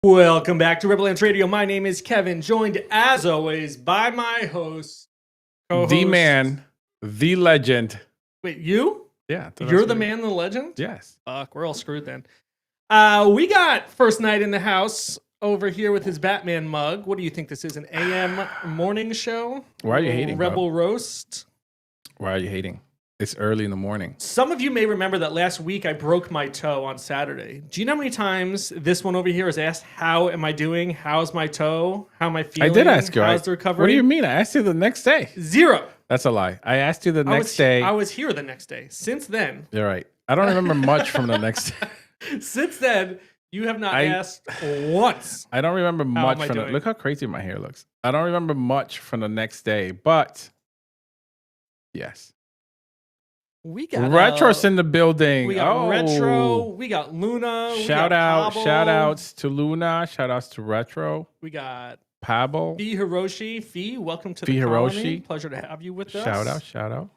Welcome back to Rebelance Radio. My name is Kevin, joined as always by my host, co-host. The man, the legend. Wait, you? Yeah. You're the man, the legend? Yes. Fuck, we're all screwed then. We got First Night in the House over here with his Batman mug. What do you think this is, an AM morning show? Why are you hating, Rebel roast? Why are you hating? It's early in the morning. Some of you may remember that last week I broke my toe on Saturday. Do you know how many times this one over here has asked, how am I doing? How's my toe? How am I feeling? I did ask you. How's the recovery? What do you mean? I asked you the next day. 0. That's a lie. I asked you the next day. I was here the next day. Since then. You're right. I don't remember much from the next day. Since then, you have not asked once. I don't remember much from the... Look how crazy my hair looks. I don't remember much from the next day, but yes. We got Retro's in the building. We got Retro. We got Luna. Shout outs to Luna. Shout outs to Retro. We got Pablo. Fee Hiroshi. Fee, welcome to the colony. Pleasure to have you with us. Shout out.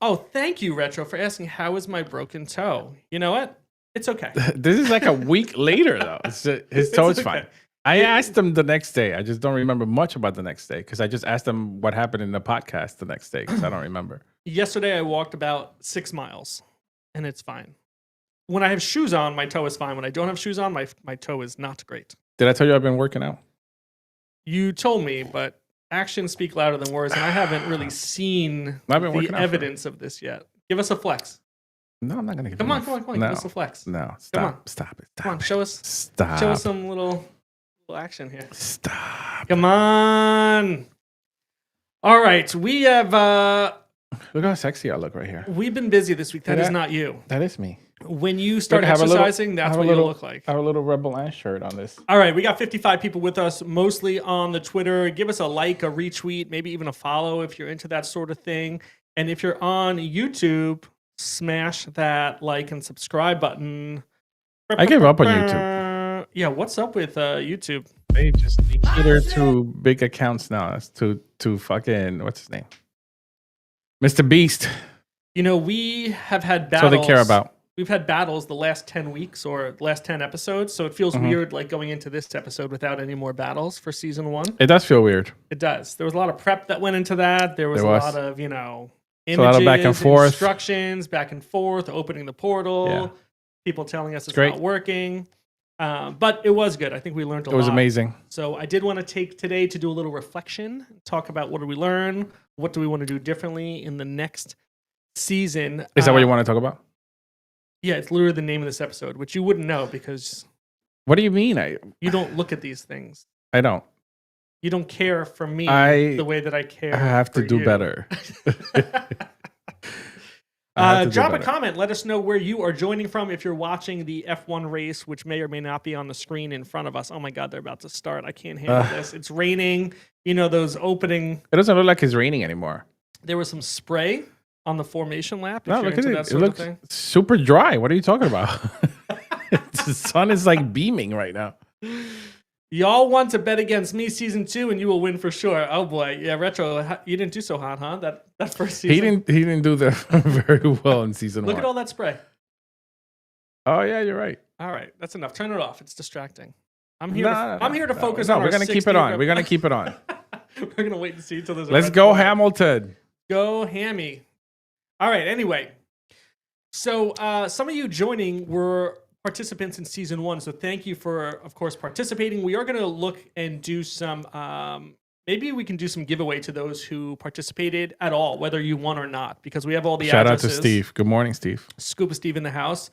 Oh, thank you, Retro, for asking how is my broken toe. You know what? It's okay. This is like a week later, though. His toe is fine. I asked him the next day. I just don't remember much about the next day because I just asked him what happened in the podcast the next day because I don't remember. Yesterday, I walked about 6 miles, and it's fine. When I have shoes on, my toe is fine. When I don't have shoes on, my toe is not great. Did I tell you I've been working out? You told me, but actions speak louder than words, and I haven't really seen the evidence of this yet. Give us a flex. No, I'm not going to give Come on. No. Give us a flex. No, stop it. Come on, show us. Stop. Show us some little action here. Stop. Come on. All right, we have... Look how sexy I look right here. We've been busy this week. That is not you. That is me. When you start exercising, that's what you look like. I have a little Rebel Lance shirt on this. All right, we got 55 people with us, mostly on the Twitter. Give us a like, a retweet, maybe even a follow if you're into that sort of thing. And if you're on YouTube, smash that like and subscribe button. I gave up on YouTube. Yeah, what's up with YouTube? They cater to big accounts now. That's to fucking, what's his name? Mr. Beast. You know, we have had battles. So they care about. We've had battles the last 10 weeks or last 10 episodes. So it feels weird like going into this episode without any more battles for season 1. It does feel weird. It does. There was a lot of prep that went into that. There was a lot of, images, a lot of back and forth. Instructions, back and forth, opening the portal, people telling us it's not working. But it was good. I think we learned a lot. It was amazing. So I did want to take today to do a little reflection, talk about what did we learn, what do we want to do differently in the next season. Is that what you want to talk about? Yeah, it's literally the name of this episode, which you wouldn't know because... What do you mean? You don't look at these things. I don't. You don't care for me the way that I care. I have to do better. Drop a comment. Let us know where you are joining from. If you're watching the F1 race, which may or may not be on the screen in front of us. Oh my God, they're about to start. I can't handle this. It's raining. You know, those opening... It doesn't look like it's raining anymore. There was some spray on the formation lap. No, look at it. It looks super dry. What are you talking about? The sun is like beaming right now. Y'all want to bet against me season 2 and you will win for sure. Oh boy. Yeah, Retro, you didn't do so hot, huh? That first season. He didn't do that very well in season 1. Look at all that spray. Oh yeah, you're right. All right, that's enough. Turn it off. It's distracting. I'm here to focus on we're going to keep it on. We're going to keep it on. We're going to wait and see until there's Let's go Hamilton. Go Hammy. All right, anyway. So some of you joining were participants in season 1, so thank you for, of course, participating. We are going to look and do some, maybe we can do some giveaway to those who participated at all, whether you won or not, because we have all the addresses. Shout out to Steve. Good morning, Steve. Scuba Steve in the house.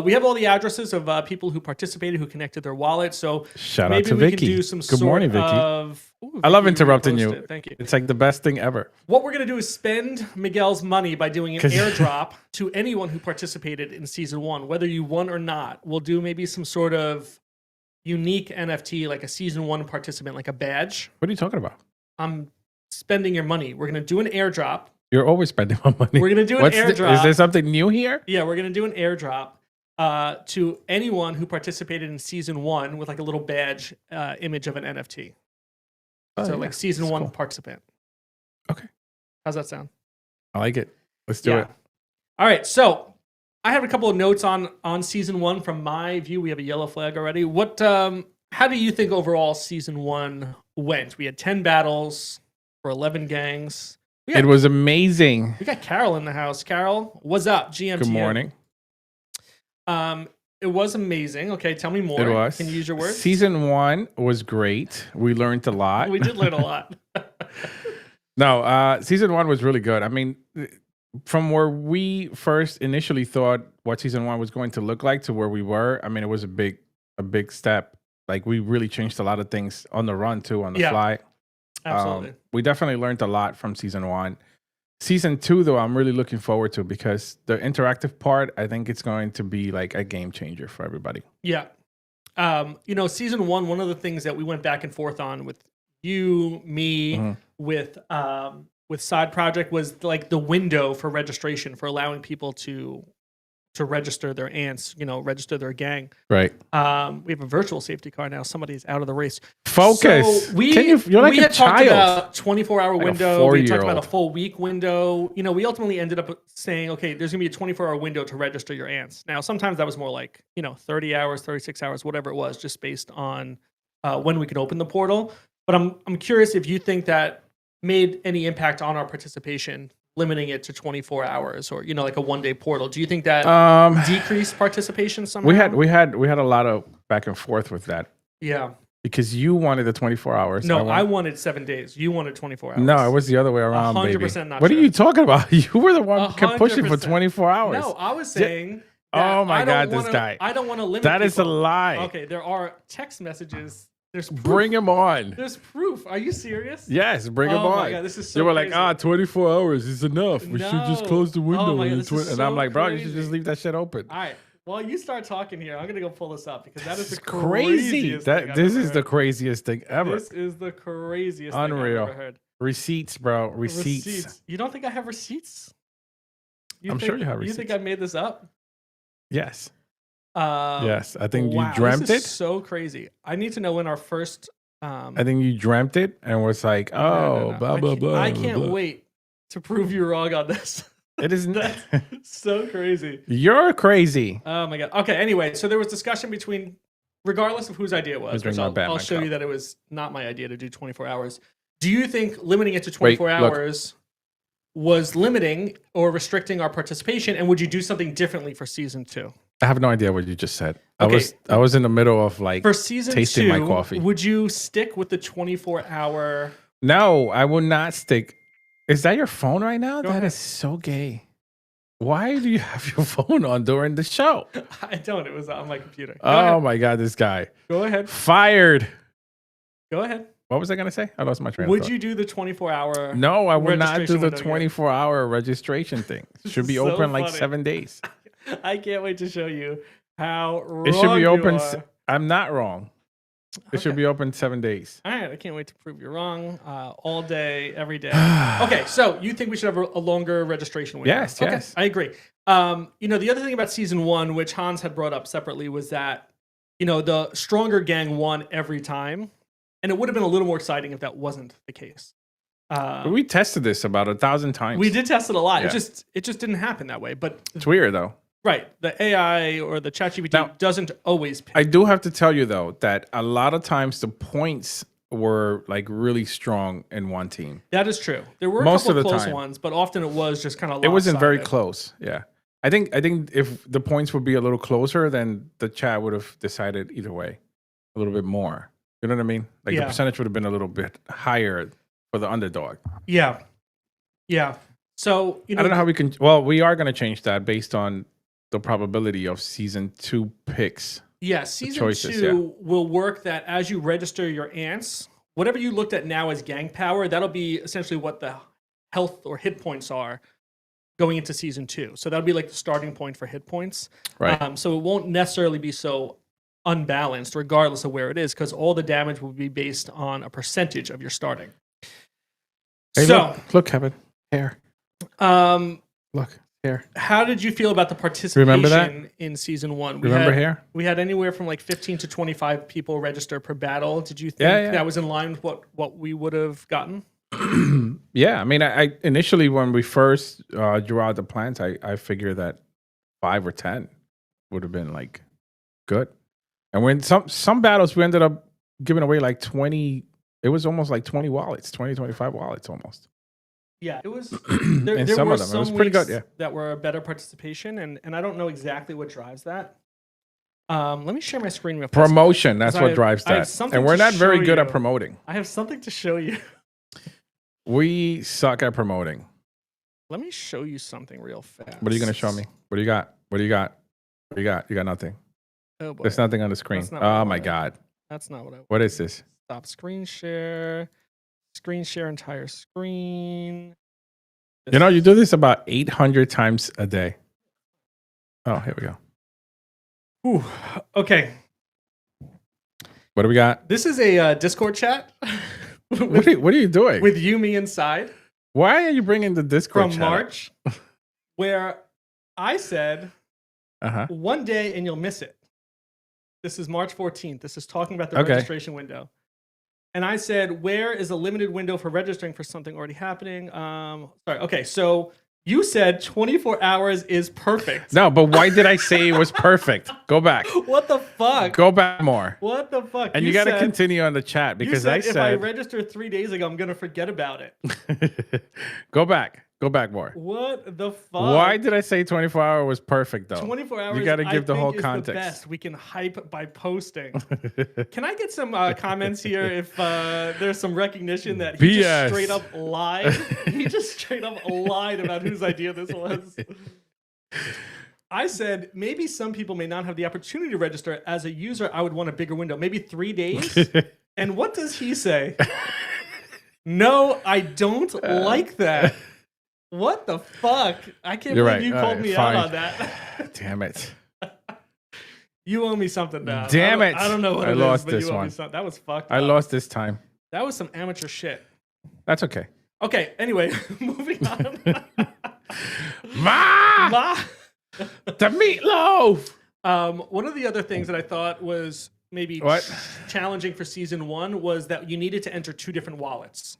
We have all the addresses of people who participated, who connected their wallet. So shout out to Vicky. Can do some Good morning, Vicky. Vicky, I love interrupting you. Thank you. It's like the best thing ever. What we're going to do is spend Miguel's money by doing an airdrop to anyone who participated in season 1, whether you won or not. We'll do maybe some sort of unique NFT, like a season 1 participant, like a badge. What are you talking about? I'm spending your money. We're going to do an airdrop. You're always spending my money. We're going to do an airdrop. Is there something new here? Yeah, we're going to do an airdrop. To anyone who participated in season 1 with like a little badge image of an NFT. Like season 1 participant. Okay. How's that sound? I like it. Let's do it. All right. So I have a couple of notes on season 1 from my view. We have a yellow flag already. What? How do you think overall season 1 went? We had 10 battles for 11 gangs. It was amazing. We got Carol in the house. Carol, what's up? GM. Good morning. It was amazing. Okay, tell me more. It was. Can you use your words? Season 1 was great. We learned a lot. We did learn a lot. No, season 1 was really good. I mean, from where we first initially thought what season 1 was going to look like to where we were, I mean, it was a big step. Like, we really changed a lot of things on the run too, on the fly. Absolutely. We definitely learned a lot from season 1. Season 2, though, I'm really looking forward to because the interactive part, I think it's going to be like a game changer for everybody. Yeah. Season 1, one of the things that we went back and forth on with you, me, with Side Project was like the window for registration for allowing people to register their ants, register their gang. Right. We have a virtual safety car now. Somebody's out of the race. Focus. So you're like we a had talked child. about 24-hour Like window. We talked about a 4-year-old. full week window. We ultimately ended up saying, okay, there's going to be a 24-hour window to register your ants. Now, sometimes that was more like, 30 hours, 36 hours, whatever it was, just based on when we could open the portal. But I'm curious if you think that made any impact on our participation, limiting it to 24 hours or like a one-day portal. Do you think that decreased participation somehow? We had a lot of back and forth with that. Yeah. Because you wanted the 24 hours. No, I wanted 7 days. You wanted 24 hours. No, it was the other way around, 100% baby. not What true. are you talking about? You were the one who kept pushing for 100%. 24 hours. No, I was saying Oh my I don't God, this wanna- guy. I don't want to limit That is a people. lie. Okay, there are text messages. There's proof. Bring him on. There's proof. Are you serious? Yes, bring him Oh on. my God, this is so You were like, crazy. 24 hours is enough. We should just No. close the window. Oh my God, and this is and I'm so like, bro, you should crazy. just leave that shit open. All right. Well, you start talking here. I'm gonna go pull this up because that is This the is crazy. craziest thing I've This ever is the heard. craziest thing ever. This is the craziest Unreal. thing I've ever heard. Receipts, bro. Receipts. You don't think I have receipts? I'm sure you have You think receipts. I made this up? Yes. Yes. I think wow, you dreamt this is it. so crazy. I need to know when our first. I think you dreamt it and was like, oh, no. blah, blah, blah. I blah, can't blah. wait to prove you wrong on this. It is That's so crazy. You're crazy. Oh my God. Okay. Anyway, so there was discussion between, regardless of whose idea it was, drink which my I'll Batman show cup. you that it was not my idea to do 24 hours. Do you think limiting it to 24 Wait, look. hours was limiting or restricting our participation? And would you do something differently for season 2? I have no idea what you just said. Okay. I was in the middle of like For season tasting 2, my coffee. would you stick with the 24-hour? No, I will not stick. Is that your phone right now? Go That ahead. is so gay. Why do you have your phone on during the show? I don't. It was on my computer. Go Oh ahead. my God, this guy. Go ahead. Fired. Go ahead. What was I going to say? I lost my train of Would thought. you do the 24-hour? No, I will not do registration the window again? 24-hour registration thing. It should be So open like funny. 7 days. I can't wait to show you how wrong It should be you open. are. I'm not wrong. It should Okay. be open 7 days. All right, I can't wait to prove you wrong. All day, every day. Okay, so you think we should have a longer registration window? Yes, okay, yes. I agree. The other thing about season 1, which Hans had brought up separately, was that the stronger gang won every time, and it would have been a little more exciting if that wasn't the case. We tested this about 1,000 times. We did test it a lot. Yeah. It just didn't happen that way. But It's weird though. right, the AI or the ChatGPT Now, doesn't always pick. I do have to tell you though that a lot of times the points were like really strong in one team. That is true. There were Most a couple of the close time. ones, but often it was just kind of. It wasn't very close. Yeah. I think if the points would be a little closer, then the chat would have decided either way a little bit more. You know what I mean? Like the Yeah. percentage would have been a little bit higher for the underdog. Yeah, yeah. So I don't know how we can. Well, we are going to change that based on the probability of season 2 picks. Yeah, season choices, 2 will work that as you register your ants, whatever you looked at now as gang power, that'll be essentially what the health or hit points are going into season 2. So that'll be like the starting point for hit points. Right. So it won't necessarily be so unbalanced regardless of where it is, because all the damage will be based on a percentage of your starting. Hey, So, look, Kevin, hair. um, Look, hair. how did you feel about the participation Remember that? in season 1? Remember hair? We had anywhere from like 15 to 25 people register per battle. Did you think Yeah. that was in line with what we would have gotten? Yeah, I mean, I initially when we first drew out the plans, I figured that 5 or 10 would have been like good. And when some battles we ended up giving away like 20, it was almost like 20 wallets, 20, 25 wallets almost. Yeah, it was. In There some were of them, it some was pretty weeks good. Yeah. that were better participation, and I don't know exactly what drives that. Let me share my screen real fast. Promotion, that's 'Cause what drives I have that. something And we're to not very show good at you. promoting. I have something to show you. We suck at promoting. Let me show you something real fast. What are you going to show me? What do you got? What do you got? What do you got? You got nothing. Oh boy. There's nothing on the screen. That's not what I Oh my wanted. God. That's not what I. What is this? Stop screen share. Screen share entire screen. You know, you do this about 800 times a day. Oh, here we go. Ooh, okay. What do we got? This is a Discord chat What are you doing? with you, me inside Why are you bringing the Discord from chat March, where I said Uh-huh. one day and you'll miss it. This is March 14th. This is talking about the Okay. registration window. And I said, where is a limited window for registering for something already happening? Sorry. Okay. So you said 24 hours is perfect. No, but why did I say it was perfect? Go back. What the fuck? Go back more. What the fuck? And you got to said- continue on the chat you because said I if I said registered 3 days ago, I'm going to forget about it. Go back. Go back more. What the fuck? Why did I say 24-hour was perfect though? 24 hours. You got to give the I whole think, is context. The best. We can hype by posting. Can I get some comments here if there's some recognition that he just BS. straight up lied? He just straight up lied about whose idea this was. I said maybe some people may not have the opportunity to register. As a user, I would want a bigger window, maybe 3 days. And what does he say? No, I don't like that. What the fuck? I can't You're believe right. you All called right, me fine. out on that. Damn it. You owe me something now. Damn it. I don't know what I it is, lost but this you owe me one. something. That was fucked I up. lost this time. That was some amateur shit. That's okay. Okay, anyway, moving on. Ma! The meatloaf! One of the other things that I thought was maybe What? challenging for season 1 was that you needed to enter 2 different wallets.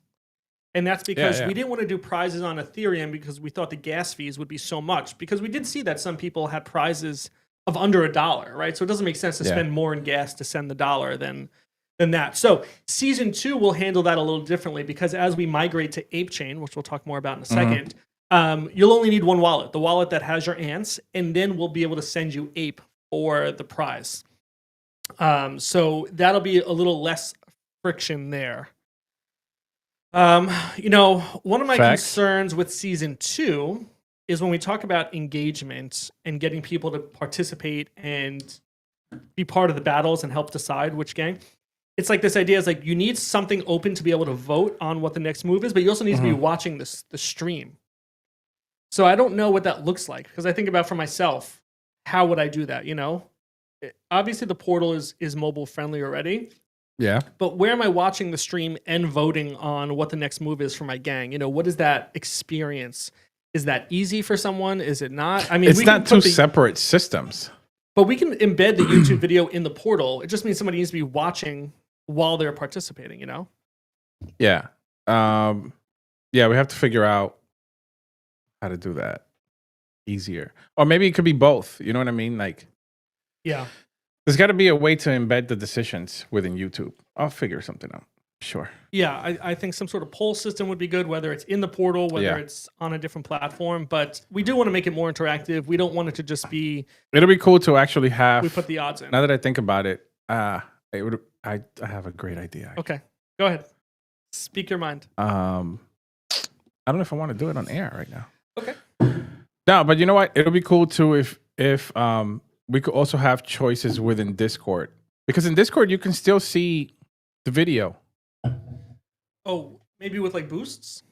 And that's because Yeah. we didn't want to do prizes on Ethereum because we thought the gas fees would be so much. Because we did see that some people had prizes of under $1, right? So it doesn't make sense to Yeah. spend more in gas to send the dollar than that. So season 2 will handle that a little differently because as we migrate to ApeChain, which we'll talk more about in a second, you'll only need one wallet, the wallet that has your ants, and then we'll be able to send you Ape for the prize. So that'll be a little less friction there. One of my Facts. concerns with season 2 is when we talk about engagement and getting people to participate and be part of the battles and help decide which gang. It's like this idea is like you need something open to be able to vote on what the next move is, but you also need to be watching the stream. So I don't know what that looks like because I think about for myself, how would I do that? Obviously the portal is mobile friendly already. Yeah. But where am I watching the stream and voting on what the next move is for my gang? What is that experience? Is that easy for someone? Is it not? I mean, It's we not can two put separate systems. but we can embed the YouTube video in the portal. It just means somebody needs to be watching while they're participating, Yeah. Yeah, we have to figure out how to do that easier. Or maybe it could be both. You know what I mean? Like, Yeah. there's got to be a way to embed the decisions within YouTube. I'll figure something out. Sure. Yeah, I think some sort of poll system would be good, whether it's in the portal, whether Yeah. it's on a different platform. But we do want to make it more interactive. We don't want it to just be It'll be cool to actually have. we put the odds in. Now that I think about it, it would. I have a great idea. Okay, go ahead. Speak your mind. I don't know if I want to do it on air right now. Okay. No, but you know what? It'll be cool too if we could also have choices within Discord, because in Discord you can still see the video. Oh, maybe with like boosts?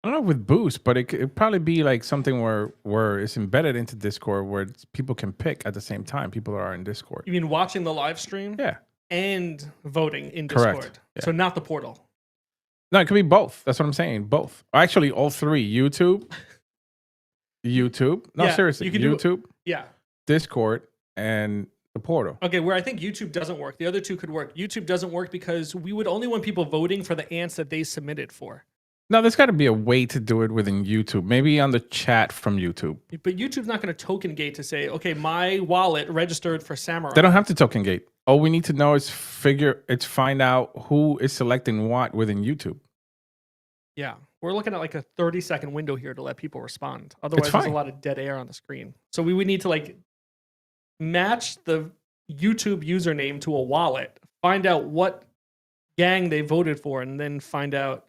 I don't know with Boost, but it'd probably be like something where it's embedded into Discord where people can pick at the same time. People that are in Discord. You mean watching the live stream? Yeah. And voting in Correct. Discord. Yeah. So not the portal. No, it could be both. That's what I'm saying. Both. Actually, all three. YouTube. No, Yeah, seriously. you can do- YouTube, Yeah. Discord, and the portal. Okay, where I think YouTube doesn't work. The other two could work. YouTube doesn't work because we would only want people voting for the ants that they submitted for. No, there's got to be a way to do it within YouTube. Maybe on the chat from YouTube. But YouTube's not going to token gate to say, okay, my wallet registered for Samurai. They don't have to token gate. All we need to know is find out who is selecting what within YouTube. Yeah, we're looking at like a 30-second window here to let people respond. Otherwise, there's a lot of dead air on the screen. So we would need to like match the YouTube username to a wallet, find out what gang they voted for, and then find out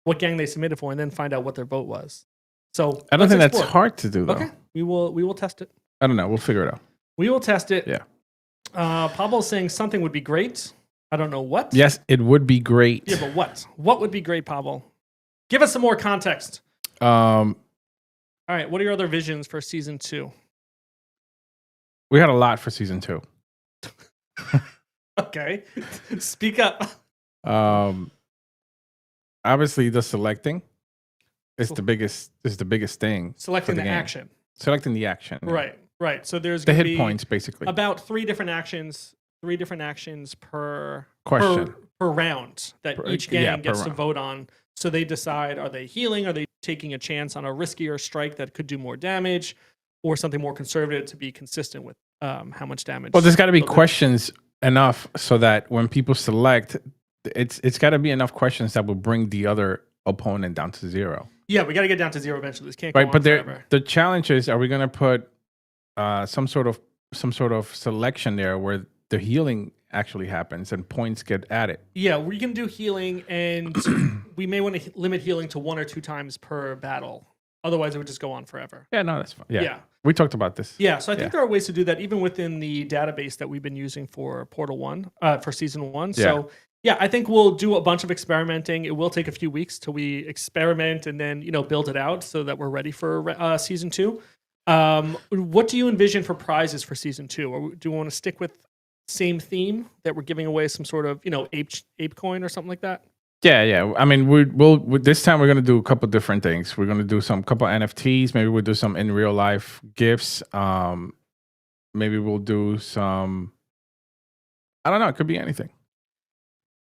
what gang they submitted for, and then find out what their vote was. So I don't think that's hard to do, though. Okay, we will test it. I don't know. We'll figure it out. We will test it. Yeah. Pablo's saying something would be great. I don't know what. Yes, it would be great. Yeah, but what? What would be great, Pablo? Give us some more context. All right, what are your other visions for season 2? We had a lot for season 2. Okay, speak up. Obviously, the selecting is the biggest thing. Selecting the action. Selecting the action. Right. So there's the gonna hit be points, basically. about 3 different actions. 3 different actions per question per round that each gang gets to vote on. So they decide: are they healing? Are they taking a chance on a riskier strike that could do more damage, or something more conservative to be consistent with how much damage? Well, there's got to be questions enough so that when people select, it's got to be enough questions that will bring the other opponent down to 0. Yeah, we got to get down to 0 eventually. This can't go right. on But forever. The challenge is: are we going to put some sort of selection there where the healing actually happens and points get added? Yeah, we can do healing, and we may want to limit healing to 1 or 2 times per battle. Otherwise, it would just go on forever. Yeah, no, that's fine. Yeah. We talked about this. Yeah, so I think there are ways to do that even within the database that we've been using for Portal 1, for Season 1. So, yeah, I think we'll do a bunch of experimenting. It will take a few weeks till we experiment and then, build it out so that we're ready for Season 2. What do you envision for prizes for Season 2? Or do you want to stick with same theme that we're giving away some sort of, ape coin or something like that? Yeah. I mean, we'll this time we're gonna do a couple different things. We're gonna do couple NFTs. Maybe we'll do some in real life gifts. Maybe we'll do some. I don't know. It could be anything.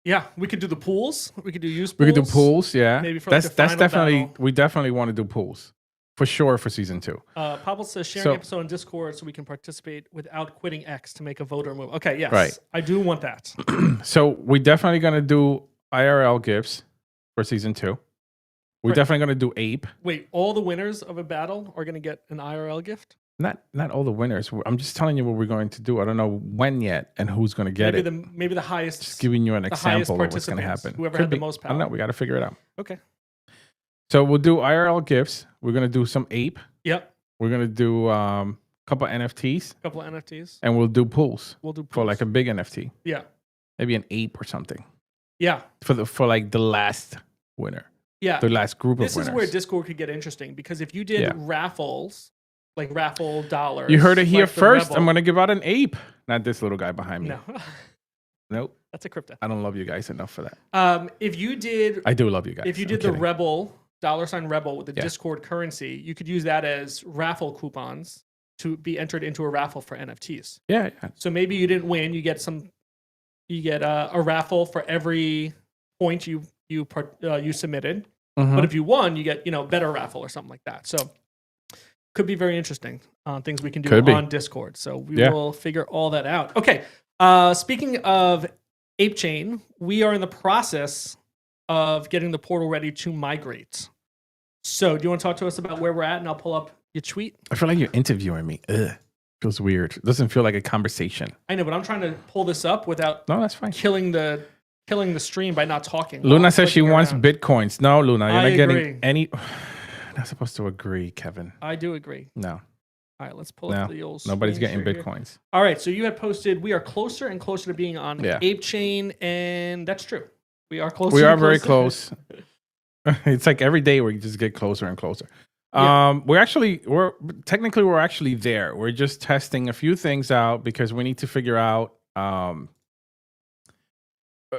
Yeah, we could do the pools. We could do use pools. We could do pools. Yeah, maybe for that's definitely battle. We definitely want to do pools for sure for season 2. Pablo says sharing episode on Discord so we can participate without quitting X to make a voter move. Okay, yes, right. I do want that. So we're definitely gonna do IRL gifts for season 2. We're definitely gonna do ape. Wait, all the winners of a battle are gonna get an IRL gift? Not all the winners. I'm just telling you what we're going to do. I don't know when yet and who's going to get it. Maybe the highest. Just giving you an example of what's going to happen. Whoever had the most power. I don't know. We got to figure it out. Okay. So we'll do IRL gifts. We're going to do some ape. Yep. We're going to do a couple NFTs. Couple of NFTs. And we'll do pools. We'll do pools. For like a big NFT. Yeah. Maybe an ape or something. Yeah. For like the last winner. Yeah. The last group of winners. This is where Discord could get interesting because if you did raffles, like raffle dollars. You heard it here like first. I'm going to give out an ape. Not this little guy behind me. No. Nope. That's a crypto. I don't love you guys enough for that. If you did. I do love you guys. If you did the Rebel, $Rebel with the Discord currency, you could use that as raffle coupons to be entered into a raffle for NFTs. Yeah. So maybe you didn't win. You get a raffle for every point you submitted. Mm-hmm. But if you won, you get, better raffle or something like that. So could be very interesting things we can do on Discord. So we will figure all that out. Okay. Speaking of Ape Chain, we are in the process of getting the portal ready to migrate. So do you want to talk to us about where we're at? And I'll pull up your tweet. I feel like you're interviewing me. Ugh. Feels weird. It doesn't feel like a conversation. I know, but I'm trying to pull this up without that's fine. killing the stream by not talking. Luna says she wants bitcoins. No, Luna, you're not agree. getting any. Not supposed to agree, Kevin. I do agree. No. All right, let's pull up the old. Nobody's getting here. bitcoins. All right, so you had posted we are closer and closer to being on Ape Chain, and that's true. We are closer. We are very close. It's like every day we just get closer and closer. Yeah. We're actually there. We're just testing a few things out because we need to figure out.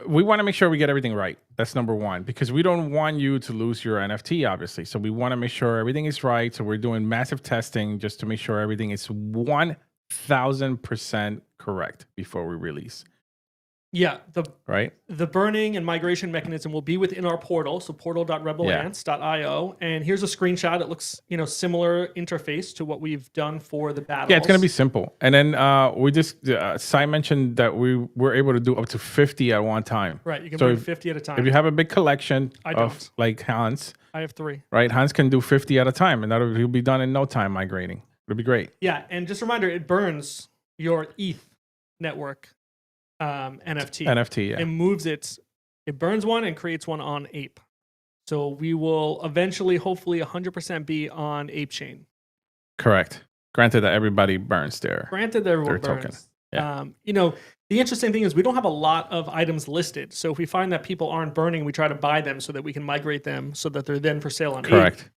We want to make sure we get everything right. That's number one, because we don't want you to lose your NFT, obviously. So we want to make sure everything is right. So we're doing massive testing just to make sure everything is 1000% correct before we release. Yeah, right? the burning and migration mechanism will be within our portal, so portal.rebelants.io. And here's a screenshot. It looks, similar interface to what we've done for the battles. Yeah, it's gonna be simple. And then we just Sai mentioned that we were able to do up to 50 at one time. Right, you can So bring if, 50 at a time. if you have a big collection I of don't. like Hans, I have 3. right? Hans can do 50 at a time, and he'll be done in no time migrating. It'll be great. Yeah, and just a reminder, it burns your ETH network NFT. NFT, yeah. It moves it burns one and creates one on Ape. So we will eventually, hopefully, 100% be on Ape Chain. Correct. Granted that everybody burns their Token. Yeah. The interesting thing is we don't have a lot of items listed. So if we find that people aren't burning, we try to buy them so that we can migrate them so that they're then for sale on Ape. Correct.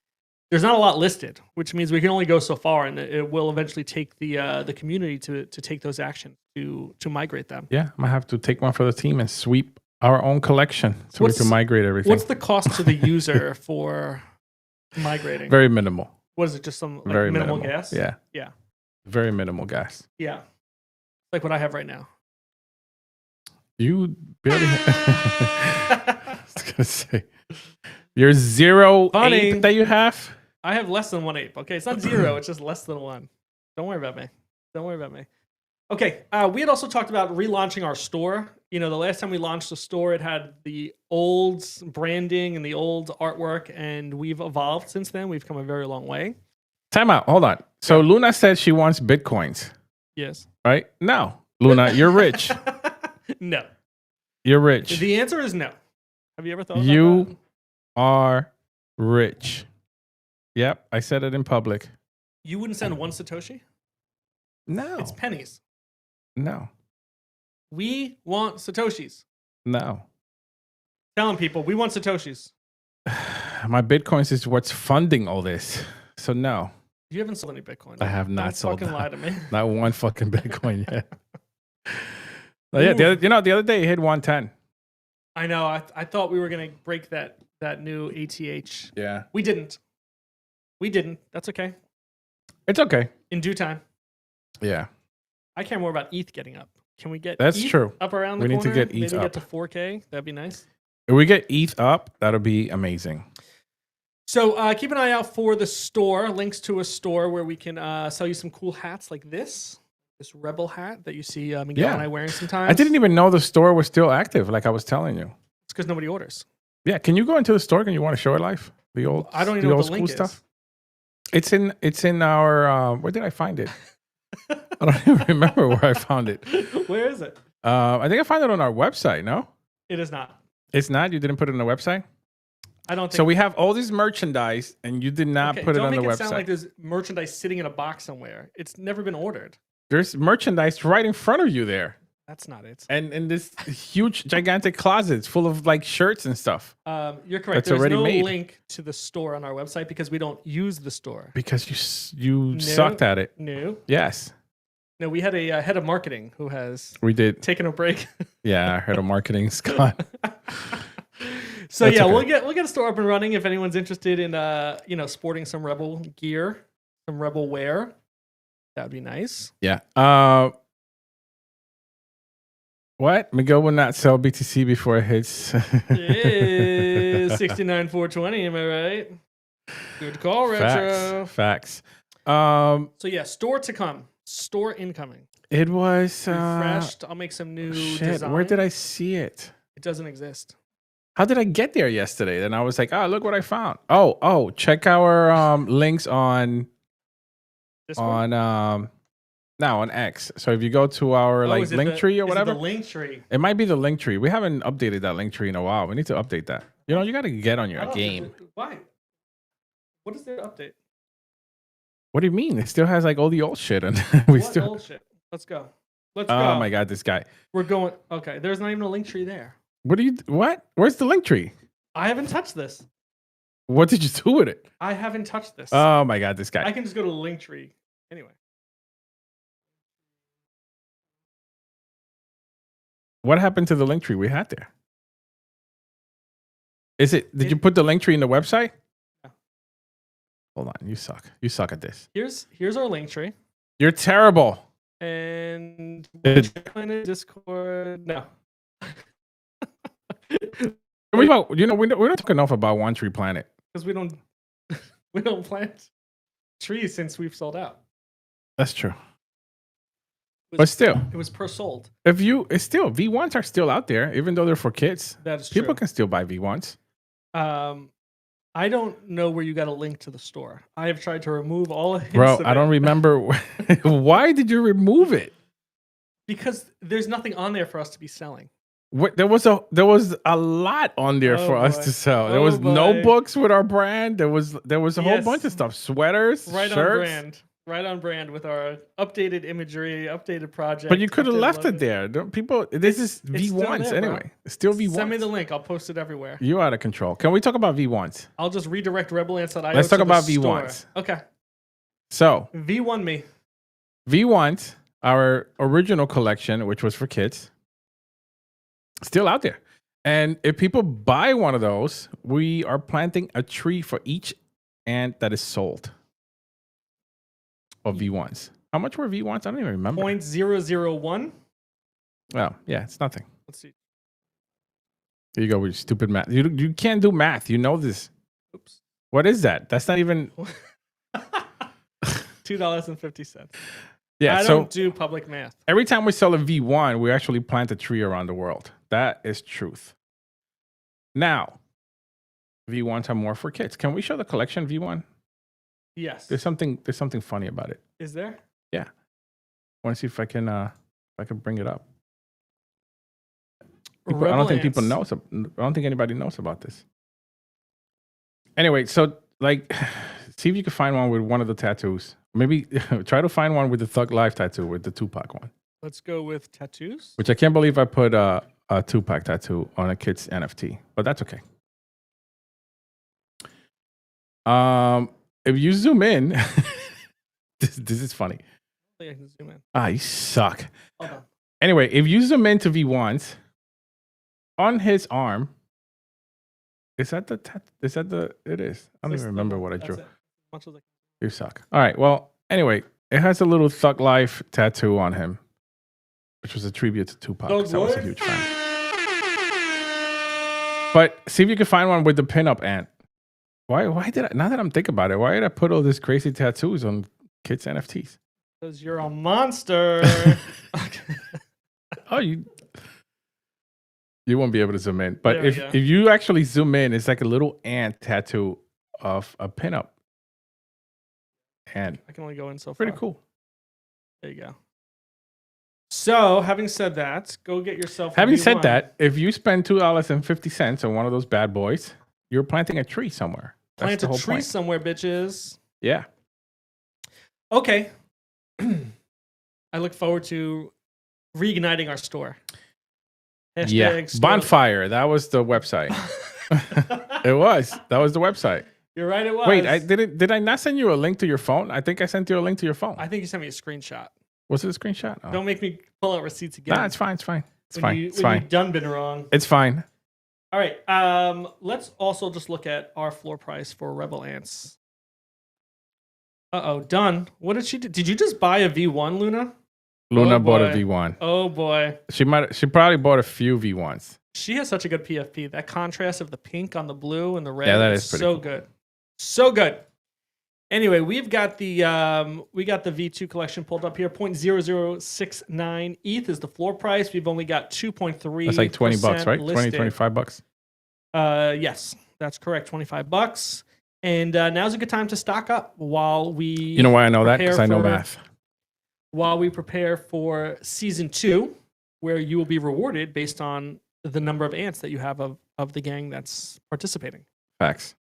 There's not a lot listed, which means we can only go so far, and it will eventually take the community to take those actions to migrate them. Yeah, I'm gonna have to take one for the team and sweep our own collection so we can migrate everything. What's the cost to the user for migrating? Very minimal. What is it? Just some Very minimal gas? Yeah. Yeah. Very minimal gas. Yeah. Like what I have right now. You barely. I was gonna say your 0 ape that you have. I have less than 1 ape. Okay, it's not 0. It's just less than 1. Don't worry about me. Okay, we had also talked about relaunching our store. The last time we launched the store, it had the old branding and the old artwork, and we've evolved since then. We've come a very long way. Time out. Hold on. So Luna said she wants Bitcoins. Yes. Right? No. Luna, you're rich. No. You're rich. The answer is no. Have you ever thought about You that? are rich. Yep, I said it in public. You wouldn't send 1 Satoshi? No. It's pennies. No. We want Satoshis. No. Telling people we want Satoshis. My Bitcoins is what's funding all this. So no. You haven't sold any Bitcoin. I have not Don't sold fucking lie to me. Not 1 fucking Bitcoin yet. Yeah, the other day it hit 110. I know. I thought we were gonna break that new ATH. Yeah. We didn't. That's okay. It's okay. In due time. Yeah. I care more about ETH getting up. Can we get That's ETH true. up around the We corner? need to get ETH Maybe up. get to 4K. That'd be nice. If we get ETH up, that'll be amazing. So keep an eye out for the store. Links to a store where we can sell you some cool hats like this Rebel hat that you see Miguel and I wearing sometimes. I didn't even know the store was still active, like I was telling you. It's because nobody orders. Yeah, can you go into the store? Can you want to show it live? The old, I don't even know what the link stuff. is. It's in our. Where did I find it? I don't even remember where I found it. Where is it? I think I found it on our website. No, It is not. it's not. You didn't put it on the website. I don't think So we have all this merchandise, and you did not put it on the Don't make it website. sound like there's merchandise sitting in a box somewhere. It's never been ordered. There's merchandise right in front of you there, That's not it. and in this huge, gigantic closet full of like shirts and stuff. You're correct. That's There's already no made. link to the store on our website because we don't use the store. Because you sucked at it. No. Yes, No, we had a head of marketing who has we did. taken a break. Yeah, I heard of marketing, Scott. So That's yeah, okay. we'll get a store up and running if anyone's interested in sporting some Rebel gear, some Rebel wear. That'd be nice. Yeah. What? Miguel will not sell BTC before it hits. Yeah, 69,420. Am I right? Good call, Retro. Facts. So yeah, store to come. Store incoming. It was Refreshed. I'll make some new design. Where did I see it? It doesn't exist. How did I get there yesterday? Then I was like, oh, look what I found. Oh, check our links on Discord? on X. So if you go to our like link tree or whatever, the link tree. it might be the link tree. We haven't updated that link tree in a while. We need to update that. You got to get on your game. Why? What is their update? What do you mean? It still has like all the old shit, and What old shit? Let's go. Let's go. Oh my god, this guy. We're going. Okay, there's not even a link tree there. What? Where's the link tree? I haven't touched this. What did you do with it? I haven't touched this. Oh my god, this guy. I can just go to the link tree. Anyway. What happened to the link tree we had there? Did you put the link tree in the website? Yeah. Hold on, you suck. You suck at this. Here's our link tree. You're terrible. And It- Discord. No. We don't, we don't talk enough about One Tree Planet. Because we don't plant trees since we've sold out. That's true. It But was, still, it was per sold. it's still V1s are still out there, even though they're for kids. That is true. People can still buy V1s. I don't know where you got a link to the store. I have tried to remove all hints Bro, of I don't it remember. Why did you remove it? because there's nothing on there for us to be selling. What, there was a lot on there Oh, for us boy. to sell. There Oh, was boy. notebooks with our brand. There was a whole Yes. bunch of stuff. Sweaters, Right on shirts. brand. Right on brand with our updated imagery, updated project. But you could have updated left logo. it there. People, this is it's still V1s there, bro. anyway. It's still V1s. Send me the link. I'll post it everywhere. You're out of control. Can we talk about V1s? I'll just redirect rebelance.io. Let's talk to the about store. V1s. Okay. So V1 me. V1s, our original collection, which was for kids, still out there. And if people buy one of those, we are planting a tree for each ant that is sold of V1s. How much were V1s? I don't even remember. 0.001. Oh, yeah, it's nothing. Let's see. Here you go with your stupid math. You can't do math. You know this. Oops. What is that? That's not even. $2.50. Yeah, I so don't do public math. every time we sell a V1, we actually plant a tree around the world. That is truth. Now, V1s are more for kids. Can we show the collection V1? Yes. There's something funny about it. Is there? Yeah. Want to see if I can bring it up. I don't think people know. I don't think anybody knows about this. Anyway, so like, see if you can find one with one of the tattoos. Maybe try to find one with the Thug Life tattoo, with the Tupac one. Let's go with tattoos. Which I can't believe I put a Tupac tattoo on a kid's NFT, but that's okay. If you zoom in, this is funny. I think I can zoom in. Ah, you suck. Hold on. Anyway, if you zoom into V1s, on his arm, it is. I don't even remember what I drew. You suck. All right. Well, anyway, it has a little Thug Life tattoo on him, which was a tribute to Tupac. Thug 'Cause I was a Life? huge fan. But see if you can find one with the pinup ant. Why did I? Now that I'm thinking about it, why did I put all these crazy tattoos on kids' NFTs? Because you're a monster. Oh, you won't be able to zoom in. But There we if go. you actually zoom in, it's like a little ant tattoo of a pinup. And I can only go in so far. pretty cool. There you go. So, having said that, go get yourself. Having a said V1. that, if you spend $2.50 on one of those bad boys, you're planting a tree somewhere. That's plant the a whole tree point. somewhere, bitches. Yeah. Okay. I look forward to reigniting our store. Yeah. Store- Bonfire. That was the website. It was. That was the website. You're right. It was. Wait, did I not send you a link to your phone? I think I sent you a link to your phone. I think you sent me a screenshot. Was it a screenshot? Oh. Don't make me pull out receipts again. Nah, it's fine. It's fine. It's when fine. You, It's when fine. You've done been wrong. It's fine. All right. Let's also just look at our floor price for Rebel Ants. Done. What did she do? Did you just buy a V1, Luna? Luna Oh, bought a boy. V1. Oh boy. She probably bought a few V1s. She has such a good PFP. That contrast of the pink on the blue and the red. Yeah, that is is pretty so cool. good. So good. Anyway, we've got the V2 collection pulled up here. 0.0069 ETH is the floor price. We've only got 2.3. That's like $20, right? 20, $25. Yes, that's correct. $25. And now's a good time to stock up while we. You know why I know that? Because I know prepare for- math. While we prepare for season 2, where you will be rewarded based on the number of ants that you have of the gang that's participating. Facts.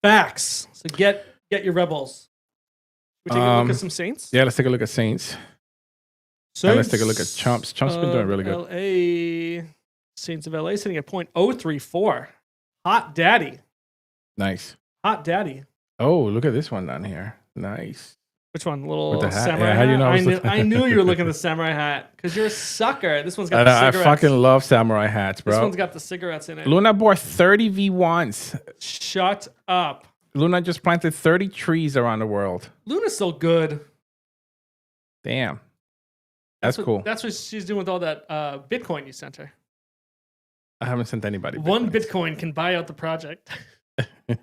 Facts. So get your rebels. We take a look at some Saints. Yeah, let's take a look at Saints. And let's take a look at Chumps. Chumps been doing really good. LA Saints of LA sitting at 0.034. Hot daddy. Nice. Hot daddy. Oh, look at this one down here. Nice. Which one? Little With the hat? samurai Yeah, how do you know I was hat? looking- I knew you were looking at the samurai hat because you're a sucker. This one's got I the I cigarettes. fucking love samurai hats, This bro. one's got the cigarettes in it. Luna bought 30 V1s. Shut up. Luna just planted 30 trees around the world. Luna's so good. Damn. That's cool. That's what she's doing with all that Bitcoin you sent her. I haven't sent anybody. One Bitcoins. Bitcoin can buy out the project. I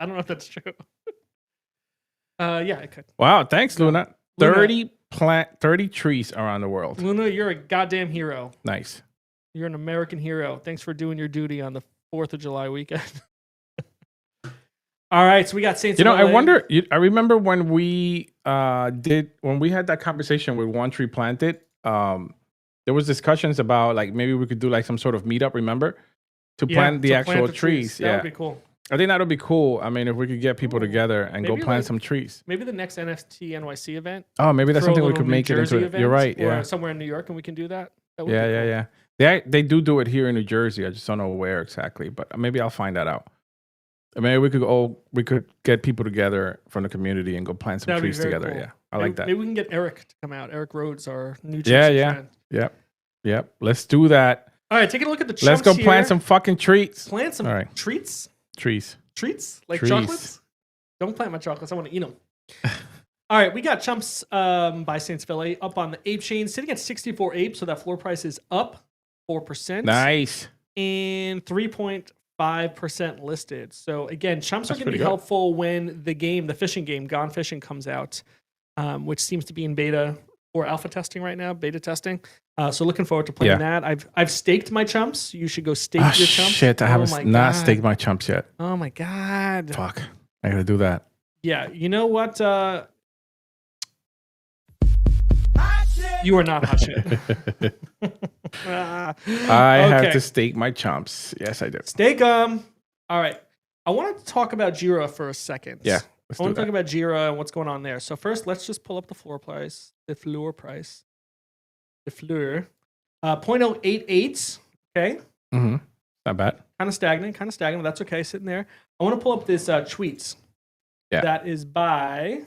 don't know if that's true. Yeah, it could. Wow, thanks, Yeah. Luna. Luna. 30 trees around the world. Luna, you're a goddamn hero. Nice. You're an American hero. Thanks for doing your duty on the 4th of July weekend. All right, so we got Saints. I wonder. I remember when we had that conversation with One Tree Planted. There was discussions about like maybe we could do like some sort of meetup. Remember to plant the actual trees. That would be cool. I think that would be cool. I mean, if we could get people together and go plant some trees. Maybe the next NFT NYC event. Oh, maybe that's something we could make it into. You're right. Or Yeah. somewhere in New York, and we can do that. That would Yeah, be cool. yeah. They do it here in New Jersey. I just don't know where exactly, but maybe I'll find that out. Maybe we could get people together from the community and go plant some trees together. Cool. Yeah, I like that. Maybe we can get Eric to come out. Eric Rhodes, our New Jersey friend. Yep. Let's do that. All right, taking a look at the chunks. Let's go plant some fucking trees. Plant some treats. Trees. Treats like chocolates. Don't plant my chocolates. I want to eat them. All right, we got chumps by Saints Philly up on the ape chain, sitting at 64 apes, so that floor price is up 4%. Nice. And 3.5% listed. So again, chumps are going to be helpful when the fishing game, Gone Fishing, comes out, which seems to be in beta or alpha testing right now, beta testing. So looking forward to playing that. I've staked my chumps. You should go stake your chumps. Shit, I haven't not staked my chumps yet. Oh my God. Fuck. I gotta do that. Yeah, you know what? You are not hot shit. I have to stake my chumps. Yes, I do. Stake them. All right. I want to talk about Jira for a second. Yeah. I want to talk about Jira and what's going on there. So first, let's just pull up the floor price. The floor price. The floor. 0.088. Okay. Mm-hmm. Not bad. Kind of stagnant. But that's okay. Sitting there. I want to pull up this tweets. Yeah. That is by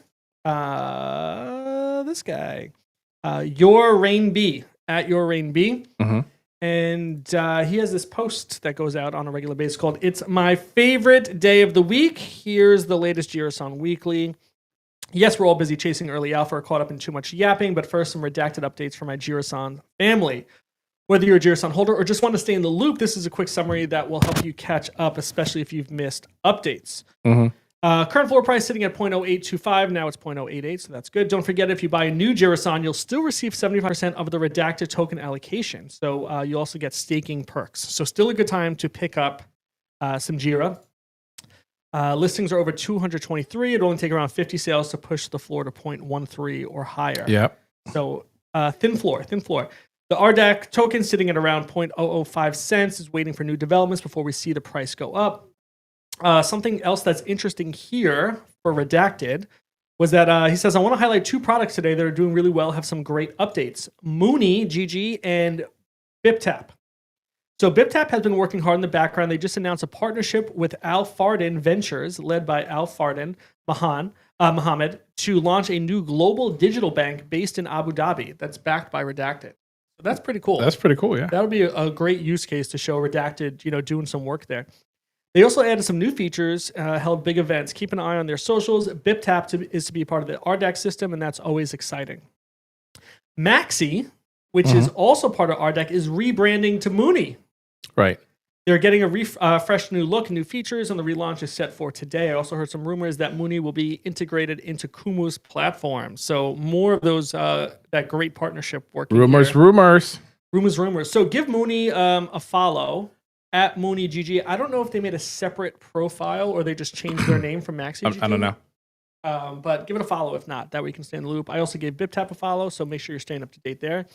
this guy. Your Rain B at Your Rain B. Mm-hmm. And he has this post that goes out on a regular basis called "It's My Favorite Day of the Week." Here's the latest Jirasan Weekly. Yes, we're all busy chasing early alpha or caught up in too much yapping, but first, some redacted updates for my Jirasan family. Whether you're a Jirasan holder or just want to stay in the loop, this is a quick summary that will help you catch up, especially if you've missed updates. Mm-hmm. Current floor price sitting at 0.0825. Now it's 0.088, so that's good. Don't forget, if you buy a new Jirasan, you'll still receive 75% of the redacted token allocation. So you also get staking perks. So still a good time to pick up some Jira. Listings are over 223. It'll only take around 50 sales to push the floor to 0.13 or higher. Yep. So thin floor. The RDAC token sitting at around 0.005 cents is waiting for new developments before we see the price go up. Something else that's interesting here for Redacted was that he says, I want to highlight two products today that are doing really well, have some great updates. Mooney, GG, and BipTap. So BipTap has been working hard in the background. They just announced a partnership with Al Farden Ventures, led by Al Farden Mohammed, to launch a new global digital bank based in Abu Dhabi that's backed by Redacted. So that's pretty cool. That's pretty cool, yeah. That would be a great use case to show Redacted, doing some work there. They also added some new features, held big events. Keep an eye on their socials. BipTap is to be part of the RDAC system, and that's always exciting. Maxi, which is also part of RDAC, is rebranding to Mooney. Right. They're getting a fresh new look and new features, and the relaunch is set for today. I also heard some rumors that Mooney will be integrated into Kumu's platform. So more of those, that great partnership working. Rumors. So give Mooney a follow. At Mooney GG. I don't know if they made a separate profile or they just changed their name from Maxi GG. I don't know. But give it a follow if not. That way you can stay in the loop. I also gave BipTap a follow, so make sure you're staying up to date there.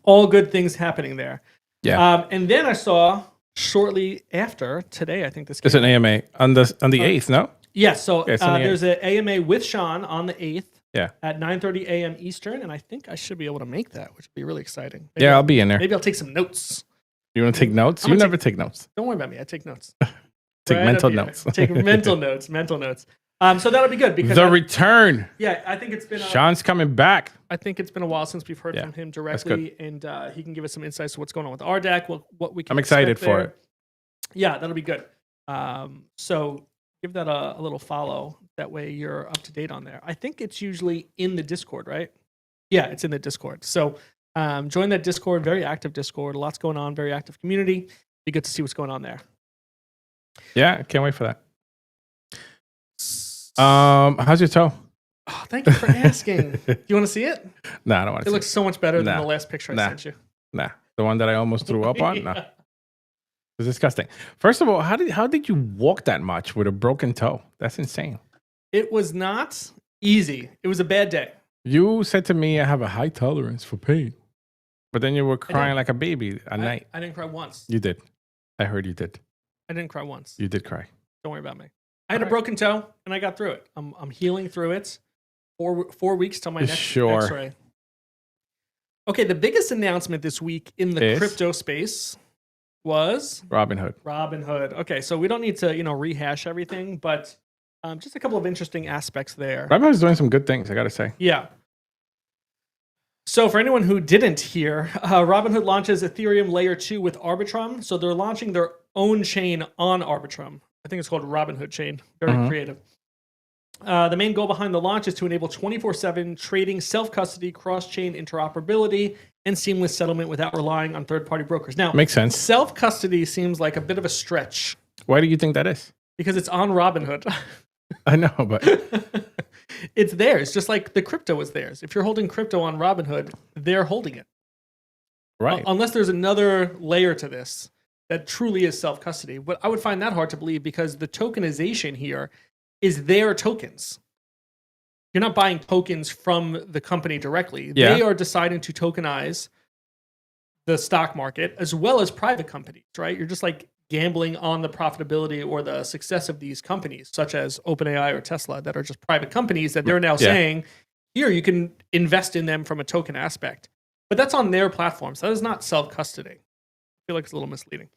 All good things happening there. Yeah. And then I saw shortly after today, I think this It's an AMA on the 8th, no? Yeah, so the there's an AMA with Sean on the 8th. Yeah. At 9:30 a.m. Eastern, and I think I should be able to make that, which would be really exciting. Maybe I'll be in there. Maybe I'll take some notes. You want to take notes? You never take notes. Don't worry about me. I take notes. Take mental notes. Take mental notes. So that'll be good because the return. Yeah, I think it's been. Sean's coming back. I think it's been a while since we've heard from him directly, and he can give us some insights to what's going on with RDAC. What we can. I'm excited for it. Yeah, that'll be good. So give that a little follow. That way you're up to date on there. I think it's usually in the Discord, right? Yeah, it's in the Discord. So. Join that Discord, very active Discord. Lots going on, very active community. If Be good to see what's going on there. Yeah, can't wait for that. How's your toe? Oh, thank you for asking. You want to see it? Nah, I don't want to It see looks so much better than Nah. the last picture I Nah. sent you. Nah, the one that I almost threw up on? No. Yeah. It's disgusting. First of all, how did you walk that much with a broken toe? That's insane. It was not easy. It was a bad day. You said to me, I have a high tolerance for pain. But then you were crying like a baby at night. I didn't cry once. You did. I heard you did. I didn't cry once. You did cry. Don't worry about me. I had a broken toe and I got through it. I'm healing through it. 4 weeks till my next X-ray. Okay, the biggest announcement this week in the crypto space was Robinhood. Robinhood. Okay, so we don't need to rehash everything, but just a couple of interesting aspects there. Robinhood's doing some good things, I gotta say. Yeah. So for anyone who didn't hear, Robinhood launches Ethereum Layer 2 with Arbitrum. So they're launching their own chain on Arbitrum. I think it's called Robinhood Chain. Very creative. The main goal behind the launch is to enable 24/7 trading, self-custody, cross-chain interoperability, and seamless settlement without relying on third-party brokers. Now, makes sense. Self-custody seems like a bit of a stretch. Why do you think that is? Because it's on Robinhood. I know, but it's theirs, just like the crypto is theirs. If you're holding crypto on Robinhood, they're holding it. Right. Unless there's another layer to this that truly is self-custody. But I would find that hard to believe because the tokenization here is their tokens. You're not buying tokens from the company directly. Yeah. They are deciding to tokenize the stock market as well as private companies, right? You're just like gambling on the profitability or the success of these companies, such as OpenAI or Tesla, that are just private companies that they're now saying, here, you can invest in them from a token aspect. But that's on their platforms. That is not self-custody. I feel like it's a little misleading.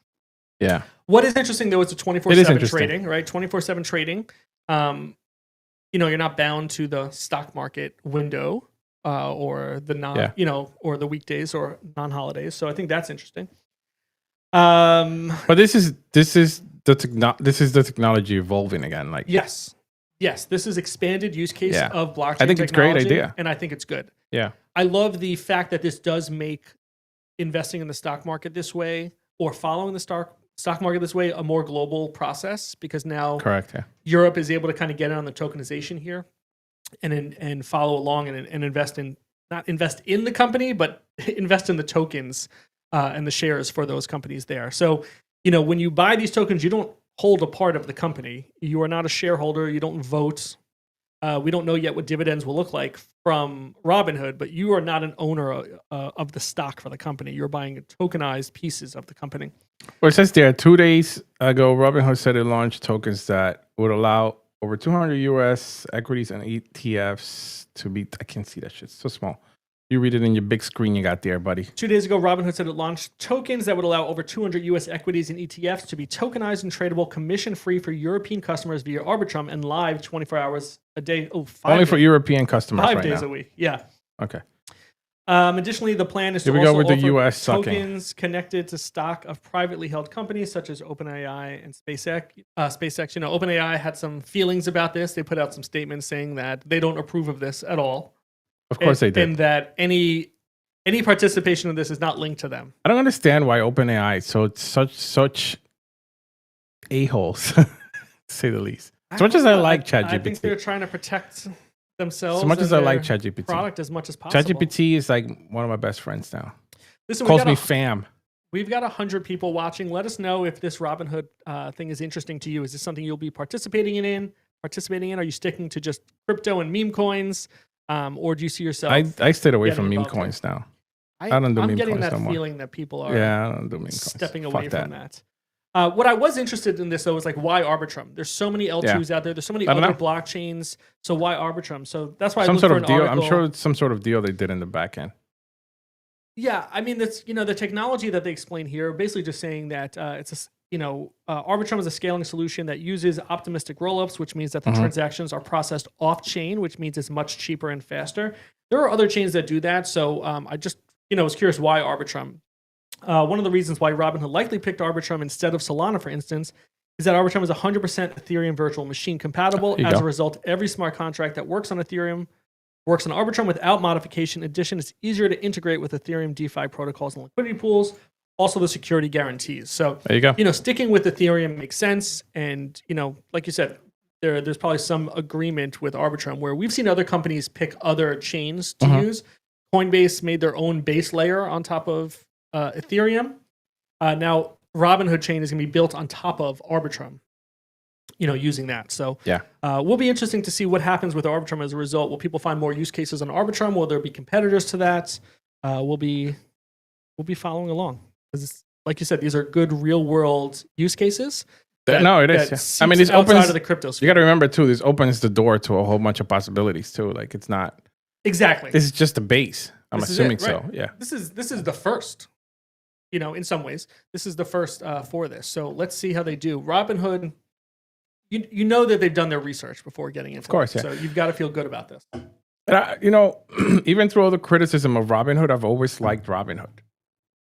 Yeah. What is interesting, though, is the 24/7 trading, right? 24/7 trading. You're not bound to the stock market window or the or the weekdays or non-holidays. So I think that's interesting. But this is the technology evolving again. Like yes, this is expanded use case of blockchain. I think it's a great idea, and I think it's good. Yeah, I love the fact that this does make investing in the stock market this way or following the stock market this way a more global process, because now Europe is able to kind of get in on the tokenization here and follow along and invest in, not invest in the company, but invest in the tokens and the shares for those companies there. So, when you buy these tokens, you don't hold a part of the company. You are not a shareholder. You don't vote. We don't know yet what dividends will look like from Robinhood, but you are not an owner of the stock for the company. You're buying tokenized pieces of the company. Well, it says there 2 days ago, Robinhood said it launched tokens that would allow over 200 US equities and ETFs to be. I can't see that shit. It's so small. You read it in your big screen you got there, buddy. 2 days ago, Robinhood said it launched tokens that would allow over 200 US equities and ETFs to be tokenized and tradable commission-free for European customers via Arbitrum and live 24 hours a day. Oh, only for European customers 5 right days now. a week. Yeah. Okay. Additionally, the plan is to Here we also go with offer the US tokens connected to stock of privately held companies such as OpenAI and SpaceX. OpenAI had some feelings about this. They put out some statements saying that they don't approve of this at all. Of course they did. And that any participation in this is not linked to them. I don't understand why OpenAI such a-holes, to say the least. As much as I like ChatGPT. I think they're trying to protect themselves. As much as I like ChatGPT. Product as much as possible. ChatGPT is like one of my best friends now. Listen, calls me fam. We've got 100 people watching. Let us know if this Robinhood thing is interesting to you. Is this something you'll be participating in? Are you sticking to just crypto and meme coins? Or do you see yourself? I stayed away from meme coins now. I don't do meme coins no more. I'm getting that feeling that people are I don't do meme coins. Stepping away from that. What I was interested in this, though, is like, why Arbitrum? There's so many L2s out there. There's so many other blockchains. So why Arbitrum? So that's why I looked for an article. I'm sure it's some sort of deal they did in the back end. Yeah, I mean, that's the technology that they explain here, basically just saying that Arbitrum is a scaling solution that uses optimistic rollups, which means that the transactions are processed off chain, which means it's much cheaper and faster. There are other chains that do that, so I just was curious why Arbitrum. One of the reasons why Robinhood likely picked Arbitrum instead of Solana, for instance, is that Arbitrum is 100% Ethereum virtual machine compatible. As a result, every smart contract that works on Ethereum works on Arbitrum without modification. In addition, it's easier to integrate with Ethereum DeFi protocols and liquidity pools. also the security guarantees. So, There you go. sticking with Ethereum makes sense. And, like you said, there's probably some agreement with Arbitrum where we've seen other companies pick other chains to use. Coinbase made their own base layer on top of Ethereum. Now, Robinhood chain is going to be built on top of Arbitrum, using that. So will be interesting to see what happens with Arbitrum as a result. Will people find more use cases on Arbitrum? Will there be competitors to that? We'll be following along. Because like you said, these are good real world use cases. No, it is. I mean, this outside opens of the crypto You sphere. got to remember too. This opens the door to a whole bunch of possibilities too. Like it's not Exactly. This is just the base. I'm This is assuming it, right. so. Yeah. This is the first. In some ways, this is the first for this. So let's see how they do. Robinhood, you know that they've done their research before getting into. Of course, it. yeah. So you've got to feel good about this. And even through all the criticism of Robinhood, I've always liked Robinhood.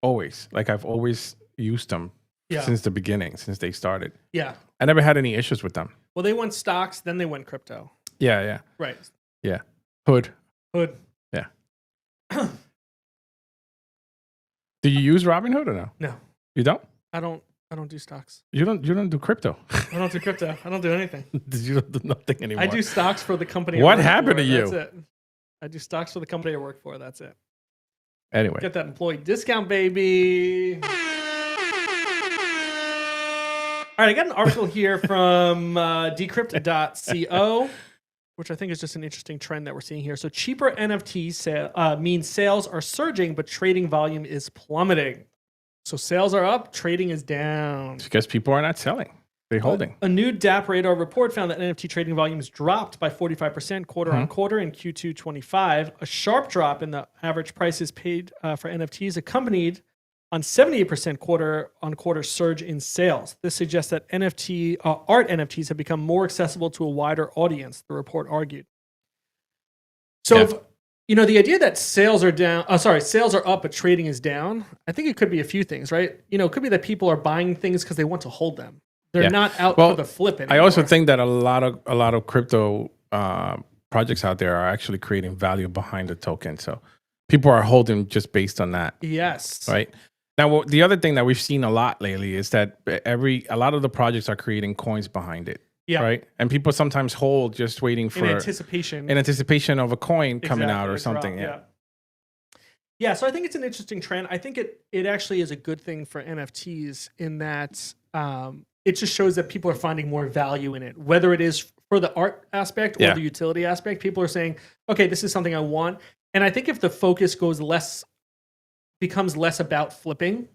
Always. Like I've always used them since the beginning, since they started. Yeah. I never had any issues with them. Well, they went stocks, then they went crypto. Yeah. Right. Yeah. Hood. Yeah. Do you use Robinhood or no? No. You don't? I don't do stocks. You don't do crypto. I don't do crypto. I don't do anything. You don't do nothing anymore. I do stocks for the company. What I work happened for. to you? That's it. I do stocks for the company I work for. That's it. Anyway. Get that employee discount, baby. All right, I got an article here from decrypt.co, which I think is just an interesting trend that we're seeing here. So cheaper NFTs means sales are surging, but trading volume is plummeting. So sales are up, trading is down. It's because people are not selling. They're holding. A new DApp Radar report found that NFT trading volumes dropped by 45% quarter on quarter in Q2 25. A sharp drop in the average prices paid for NFTs accompanied on 78% quarter on quarter surge in sales. This suggests that art NFTs have become more accessible to a wider audience, the report argued. So, the idea that sales are up, but trading is down, I think it could be a few things, right? It could be that people are buying things because they want to hold them. They're not out for the flip anymore. I also think that a lot of crypto projects out there are actually creating value behind the token. So people are holding just based on that. Yes. Right. Now, the other thing that we've seen a lot lately is that a lot of the projects are creating coins behind it. Yeah. Right. And people sometimes hold just waiting for in anticipation of a coin coming out or something. Yeah. So I think it's an interesting trend. I think it actually is a good thing for NFTs in that it just shows that people are finding more value in it, whether it is for the art aspect or the utility aspect. People are saying, okay, this is something I want. And I think if the focus becomes less about flipping,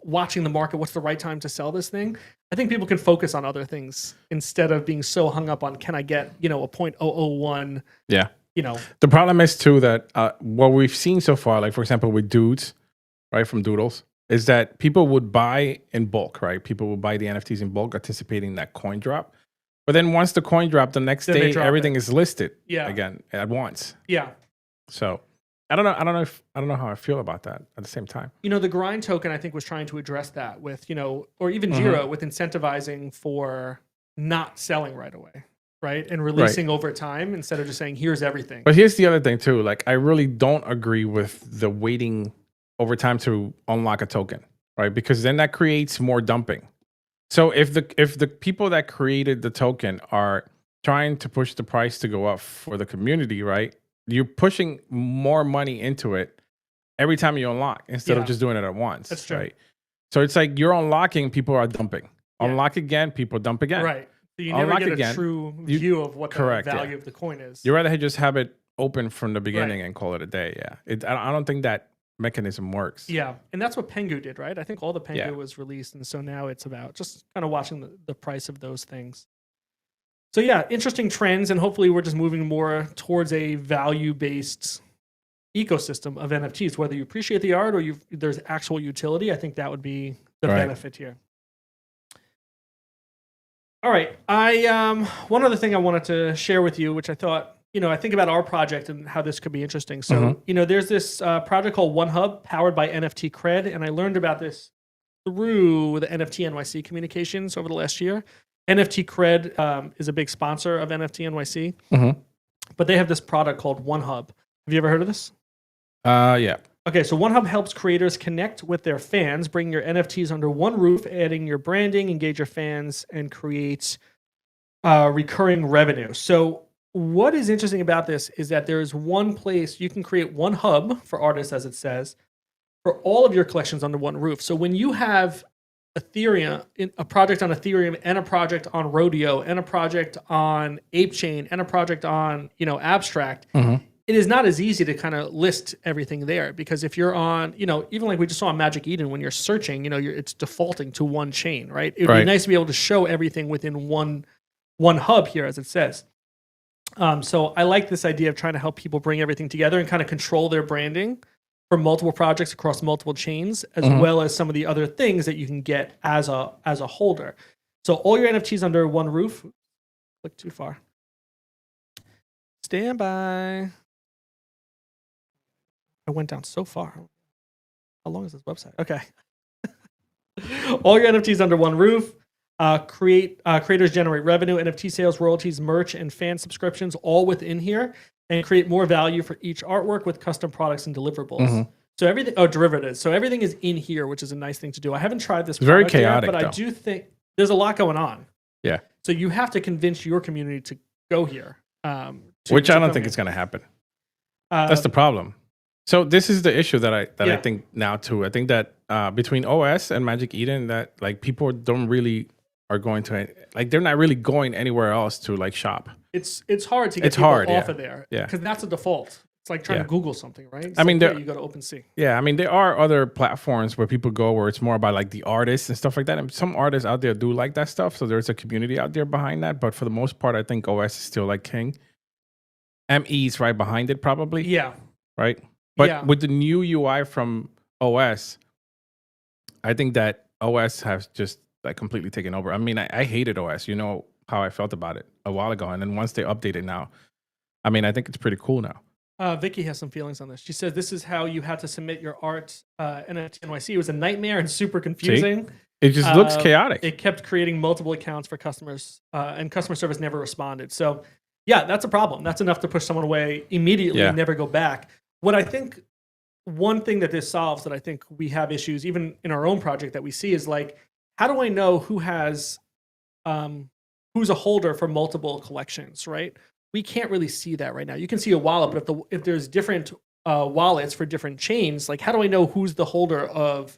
watching the market, what's the right time to sell this thing? I think people can focus on other things instead of being so hung up on, can I get, a 0.001? Yeah. The problem is too that what we've seen so far, like for example, with Dudes, right, from Doodles, is that people would buy in bulk, right? People would buy the NFTs in bulk, anticipating that coin drop. But then once the coin dropped, the next day, everything is listed again at once. Yeah. So I don't know how I feel about that at the same time. The grind token, I think, was trying to address that with, or even Jira with incentivizing for not selling right away, right? And releasing over time instead of just saying, here's everything. But here's the other thing too. Like, I really don't agree with the waiting over time to unlock a token, right? Because then that creates more dumping. So if the people that created the token are trying to push the price to go up for the community, right? You're pushing more money into it every time you unlock instead of just doing it at once. That's true. Right? So it's like you're unlocking, people are dumping. Unlock again, people dump again. Right. So you never get a true view of what the value of the coin is. You'd rather just have it open from the beginning and call it a day. Yeah. I don't think that mechanism works. Yeah. And that's what Pengu did, right? I think all the Pengu was released. And so now it's about just kind of watching the price of those things. So yeah, interesting trends, and hopefully we're just moving more towards a value-based ecosystem of NFTs. Whether you appreciate the art or there's actual utility, I think that would be the benefit here. All right, one other thing I wanted to share with you, which I thought, I think about our project and how this could be interesting. So, there's this project called OneHub powered by NFT Cred, and I learned about this through the NFT NYC communications over the last year. NFT Cred is a big sponsor of NFT NYC, but they have this product called OneHub. Have you ever heard of this? Yeah. Okay, so OneHub helps creators connect with their fans, bring your NFTs under one roof, adding your branding, engage your fans, and create recurring revenue. So, what is interesting about this is that there is one place you can create one hub for artists, as it says, for all of your collections under one roof. So, when you have Ethereum, a project on Ethereum, and a project on Rodeo, and a project on ApeChain, and a project on Abstract, it is not as easy to kind of list everything there, because if you're on, even like we just saw on Magic Eden, when you're searching, it's defaulting to one chain, right? It would be nice to be able to show everything within one hub here, as it says. So I like this idea of trying to help people bring everything together and kind of control their branding for multiple projects across multiple chains, as well as some of the other things that you can get as a holder. So all your NFTs under one roof. Click too far. Stand by. I went down so far. How long is this website? Okay. All your NFTs under one roof. Creators generate revenue, NFT sales, royalties, merch, and fan subscriptions all within here, and create more value for each artwork with custom products and deliverables. So everything, derivatives. So everything is in here, which is a nice thing to do. I haven't tried this. It's very product yet, chaotic, but though. I do think there's a lot going on. Yeah. So you have to convince your community to go here. Which I don't think it's going to happen. That's the problem. So this is the issue that I think now too. I think that between OS and Magic Eden, that like people don't really are going to they're not really going anywhere else to like shop. It's hard to get people off of there. Yeah. Because that's a default. It's like trying to Google something, right? It's I mean, you go to OpenSea. Yeah, I mean, there are other platforms where people go where it's more about like the artists and stuff like that. And some artists out there do like that stuff. So there's a community out there behind that. But for the most part, I think OS is still like king. ME's right behind it probably. Yeah. Right? But with the new UI from OS, I think that OS has just like completely taken over. I mean, I hated OS. You know how I felt about it a while ago. And then once they updated now, I mean, I think it's pretty cool now. Vicky has some feelings on this. She says this is how you had to submit your art NFT NYC. It was a nightmare and super confusing. See? It just looks chaotic. It kept creating multiple accounts for customers, and customer service never responded. So, yeah, that's a problem. That's enough to push someone away immediately and never go back. What I think, one thing that this solves that I think we have issues, even in our own project that we see, is like, how do I know who has, who's a holder for multiple collections, right? We can't really see that right now. You can see a wallet, but if there's different wallets for different chains, like how do I know who's the holder of,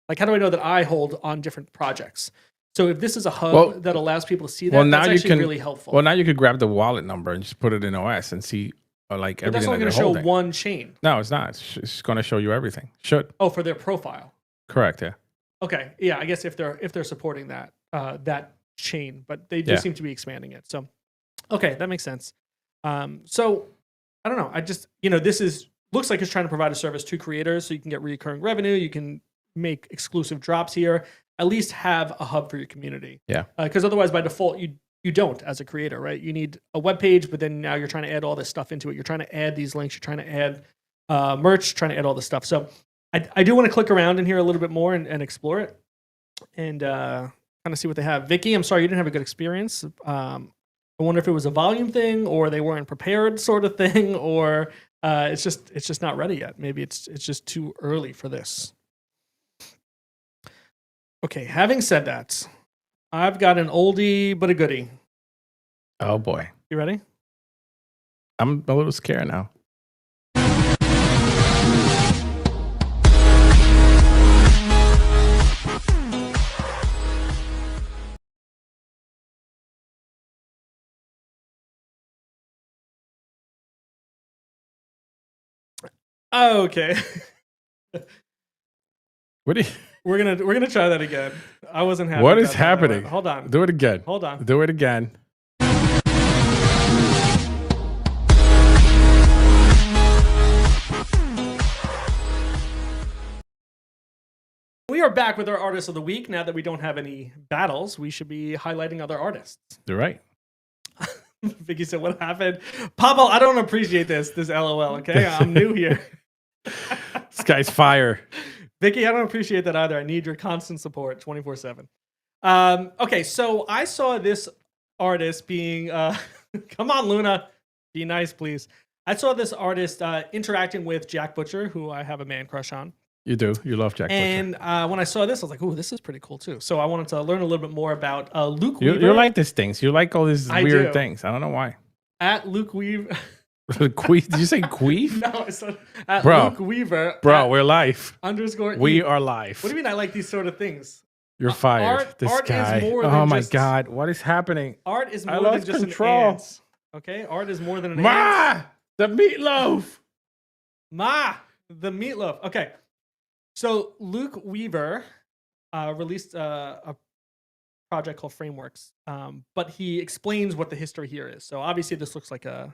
like how do I know that I hold on different projects? So if this is a hub that allows people to see that, that's actually really helpful. Well, now you could grab the wallet number and just put it in OS and see like everything. But that's only going to show one chain. No, it's not. It's going to show you everything. Should. Oh, for their profile. Correct. Yeah. Okay. Yeah. I guess if they're supporting that that chain, but they do seem to be expanding it. So, okay, that makes sense. So I don't know. I just this looks like it's trying to provide a service to creators, so you can get recurring revenue. You can make exclusive drops here. At least have a hub for your community. Yeah. Because otherwise, by default, you don't as a creator, right? You need a web page, but then now you're trying to add all this stuff into it. You're trying to add these links. You're trying to add merch. Trying to add all this stuff. So I do want to click around in here a little bit more and explore it and kind of see what they have. Vicky, I'm sorry you didn't have a good experience. I wonder if it was a volume thing, or they weren't prepared, sort of thing, or it's just not ready yet. Maybe it's just too early for this. Okay, having said that, I've got an oldie but a goodie. Oh boy. You ready? I'm a little scared now. Okay. What do you... We're gonna try that again. I wasn't happy. What is happening? Hold on. Do it again. Hold on. Do it again. We are back with our artists of the week. Now that we don't have any battles, we should be highlighting other artists. You're right. Vicky said, "What happened, Pablo? I don't appreciate this. LOL. Okay, I'm new here. This guy's fire." Vicky, I don't appreciate that either. I need your constant support 24/7. Okay, so I saw this artist being come on, Luna, be nice, please. I saw this artist interacting with Jack Butcher, who I have a man crush on. You do. You love Jack Butcher. And when I saw this, I was like, "Ooh, this is pretty cool too." So I wanted to learn a little bit more about Luke Weaver. You like these things. You like all these weird things. I don't know why. At Luke Weaver. Queef? Did you say queef? No, it's not. At Bro. Luke Weaver. Bro, we're live. _ We are live. What do you mean I like these sort of things? You're fired. Art guy. is more Oh than my just, God. What is happening? Art is I more than lost just control. an ant. Okay? Art is more than an Ma! ant. The meatloaf. Ma! The meatloaf. Okay. So Luke Weaver released a project called Frameworks, but he explains what the history here is. So obviously this looks like a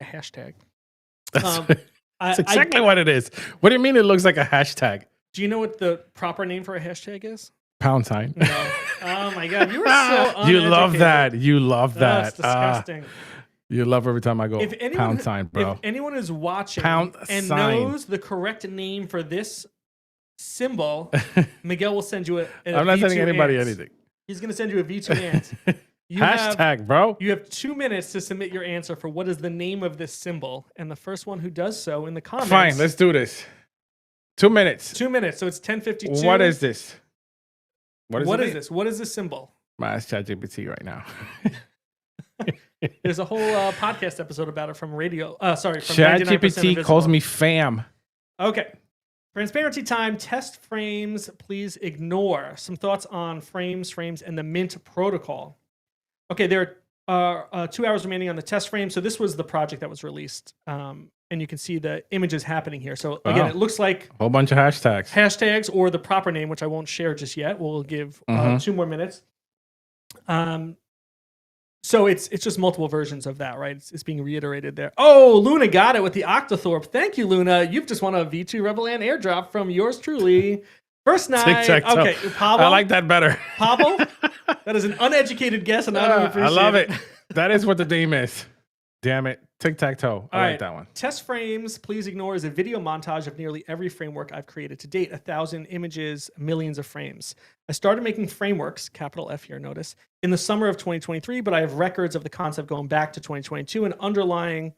hashtag. That's exactly what it is. What do you mean it looks like a hashtag? Do you know what the proper name for a hashtag is? Pound sign. No. Oh my God, you are so uneducated. You love that. You love that. That's disgusting. You love every time I go pound sign, bro. If anyone is watching Pound and sign. knows the correct name for this symbol, Miguel will send you a I'm not V2 sending anybody ant. anything. He's going to send you a V2 ant. Hashtag, bro. You have 2 minutes to submit your answer for what is the name of this symbol, and the first one who does so in the comments. Fine, let's do this. 2 minutes. 2 minutes, so it's 10:52. What is this? What is this? What is this symbol? My ass ChatGPT right now. There's a whole podcast episode about it from radio. From 99% ChatGPT Invisible. calls me fam. Okay. Transparency time. Test frames. Please ignore. Some thoughts on frames, and the Mint protocol. Okay, there are 2 hours remaining on the test frame. So this was the project that was released. And you can see the images happening here. So again, it looks like a whole bunch of hashtags or the proper name, which I won't share just yet. We'll give 2 more minutes. So it's just multiple versions of that, right? It's being reiterated there. Oh, Luna got it with the Octothorpe. Thank you, Luna. You've just won a V2 Rebel Ant airdrop from yours truly. First night. Okay, Pablo. I like that better. Pablo? That is an uneducated guess, and I don't appreciate it. I love it. That is what the name is. Damn it. Tic-tac-toe. I like that one. Test frames, please ignore, is a video montage of nearly every framework I've created to date. 1,000 images, millions of frames. I started making frameworks, capital F here, notice, in the summer of 2023, but I have records of the concept going back to 2022, and underlying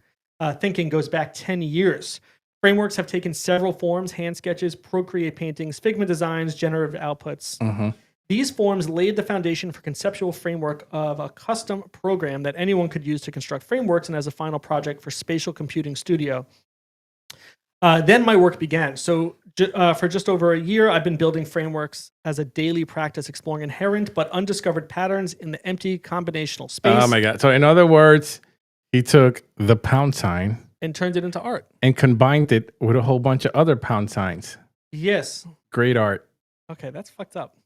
thinking goes back 10 years. Frameworks have taken several forms: hand sketches, Procreate paintings, Figma designs, generative outputs. These forms laid the foundation for conceptual framework of a custom program that anyone could use to construct frameworks, and as a final project for Spatial Computing Studio. Then my work began. So for just over a year, I've been building frameworks as a daily practice, exploring inherent but undiscovered patterns in the empty combinational space. Oh my God. So in other words, he took the pound sign and turned it into art. And combined it with a whole bunch of other pound signs. Yes. Great art. Okay, that's fucked up.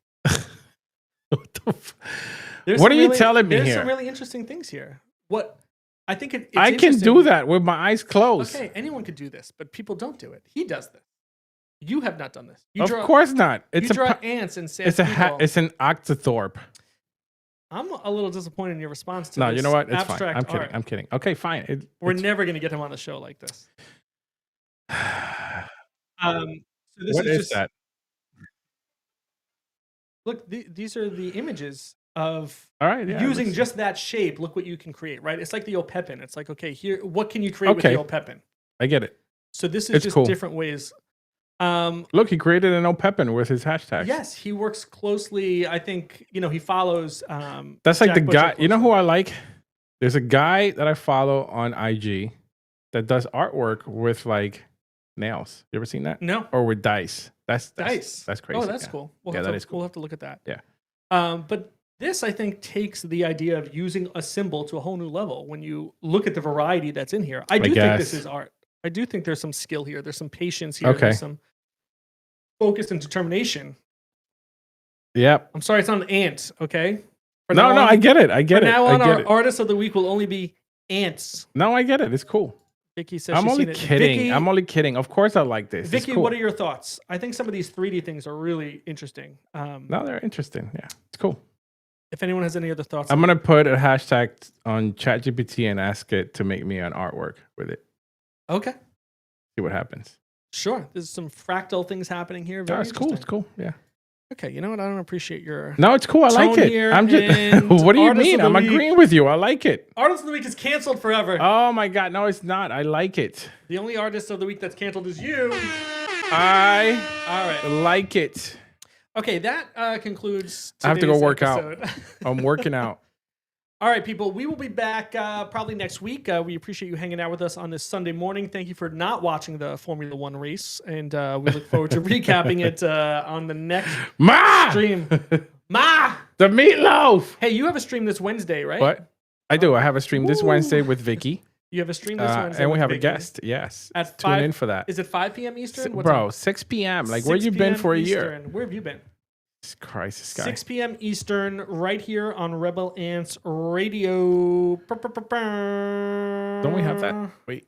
What are you telling me here? There's some really interesting things here. What I think it's I can do that with my eyes closed. Okay, anyone could do this, but people don't do it. He does this. You have not done this. Of course not. You draw ants and sand. It's an Octothorpe. I'm a little disappointed in your response to no, this. You know what? It's fine. I'm kidding. Art. I'm kidding. Okay, fine. We're never going to get him on the show like this. So this what is that? Look, these are the images of using just that shape. Look what you can create, right? It's like the Opepin. It's like, okay, here, what can you create with the Opepin? I get it. So this is just different ways. Look, he created an Opepin with his hashtags. Yes, he works closely. I think, he follows. That's like Jack the guy. You know who I like? There's a guy that I follow on IG that does artwork with like nails. You ever seen that? No. Or with dice. That's dice. That's crazy. Oh, that's cool. That is cool. We'll have to look at that. Yeah. But this, I think, takes the idea of using a symbol to a whole new level. When you look at the variety that's in here, I do think this is art. I do think there's some skill here. There's some patience here. There's some focus and determination. Yep. I'm sorry, it's not an ant. Okay. No, I get it. I get it. From now on, our artist of the week will only be ants. No, I get it. It's cool. Vicky says I'm only kidding. Vicky, I'm only kidding. Of course I like this. Vicky, what are your thoughts? I think some of these 3D things are really interesting. No, they're interesting. Yeah, it's cool. If anyone has any other thoughts. I'm going to put a hashtag on ChatGPT and ask it to make me an artwork with it. Okay. See what happens. Sure. There's some fractal things happening here. It's cool. It's cool. Yeah. Okay, you know what? I don't appreciate your No, it's cool. I like tone it. here, I'm just. and What do you Artist mean? of the I'm Week. agreeing with you. I like it. Artist of the Week is canceled forever. Oh my God. No, it's not. I like it. The only Artist of the Week that's canceled is you. I All right. like it. Okay, that concludes today's I have to go work episode. out. I'm working out. All right, people, we will be back probably next week. We appreciate you hanging out with us on this Sunday morning. Thank you for not watching the Formula One race, and we look forward to recapping it on the next stream. Ma! The meatloaf! Hey, you have a stream this Wednesday, right? What? I do. I have a stream this Wednesday with Vicky. You have a stream this Wednesday and we with have Vicky. a guest. Yes. At Tune 5, in for that. Is it 5 p.m. Eastern? What's Bro, up? 6 p.m. Like, 6 where you been p.m. for a Eastern. year? Where have you been? Christ, this guy. 6 p.m. Eastern, right here on Rebel Ants Radio. Don't we have that? Wait.